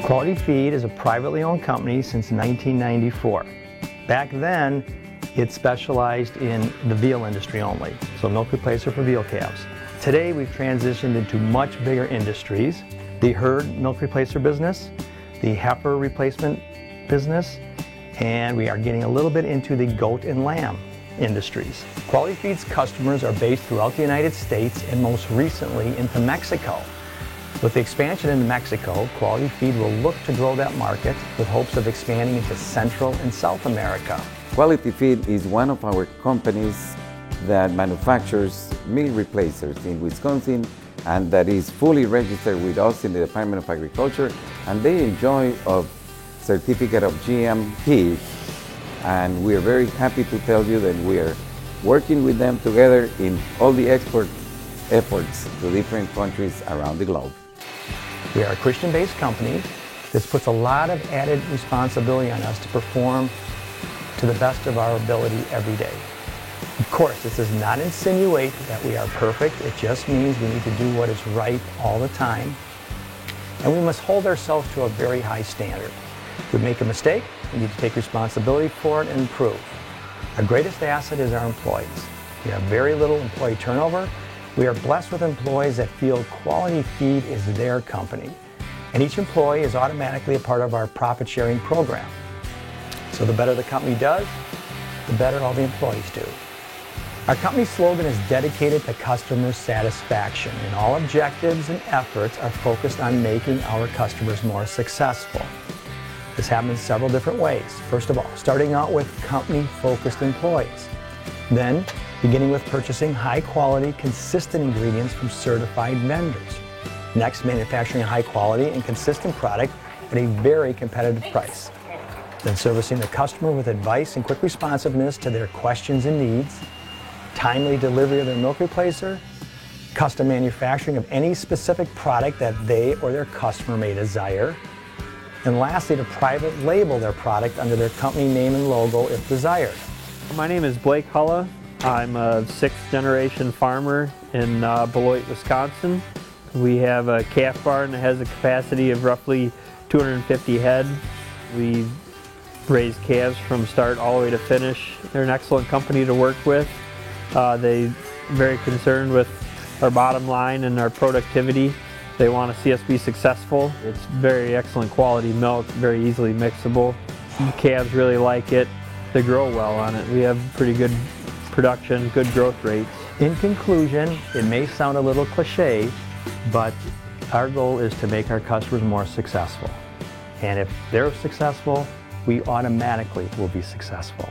Quality Feed is a privately owned company since 1994. Back then, it specialized in the veal industry only, so milk replacer for veal calves. Today, we've transitioned into much bigger industries: the herd milk replacer business, the heifer replacement business, and we are getting a little bit into the goat and lamb industries. Quality Feed's customers are based throughout the United States and most recently into Mexico. With the expansion into Mexico, Quality Feed will look to grow that market with hopes of expanding into Central and South America. Quality Feed is one of our companies that manufactures meat replacers in Wisconsin, and that is fully registered with us in the Department of Agriculture, and they enjoy a certificate of GMP, and we are very happy to tell you that we are working with them together in all the export efforts to different countries around the globe. We are a Christian-based company. This puts a lot of added responsibility on us to perform to the best of our ability every day. Of course, this does not insinuate that we are perfect. It just means we need to do what is right all the time. And we must hold ourselves to a very high standard. If we make a mistake, we need to take responsibility for it and improve. Our greatest asset is our employees. We have very little employee turnover. We are blessed with employees that feel Quality Feed is their company. And each employee is automatically a part of our profit sharing program. So the better the company does, the better all the employees do. Our company slogan is dedicated to customer satisfaction, and all objectives and efforts are focused on making our customers more successful. This happens several different ways. First of all, starting out with company-focused employees. Then, beginning with purchasing high-quality, consistent ingredients from certified vendors. Next, manufacturing a high-quality and consistent product at a very competitive price. Then servicing the customer with advice and quick responsiveness to their questions and needs. Timely delivery of their milk replacer. Custom manufacturing of any specific product that they or their customer may desire. And lastly, to private label their product under their company name and logo if desired. My name is Blake Hulla. I'm a sixth-generation farmer in Beloit, Wisconsin. We have a calf barn that has a capacity of roughly 250 head. We raise calves from start all the way to finish. They're an excellent company to work with. They're very concerned with our bottom line and our productivity. They want to see us be successful. It's very excellent quality milk, very easily mixable. The calves really like it. They grow well on it. We have pretty good production, good growth rates. In conclusion, it may sound a little cliche, but our goal is to make our customers more successful. And if they're successful, we automatically will be successful.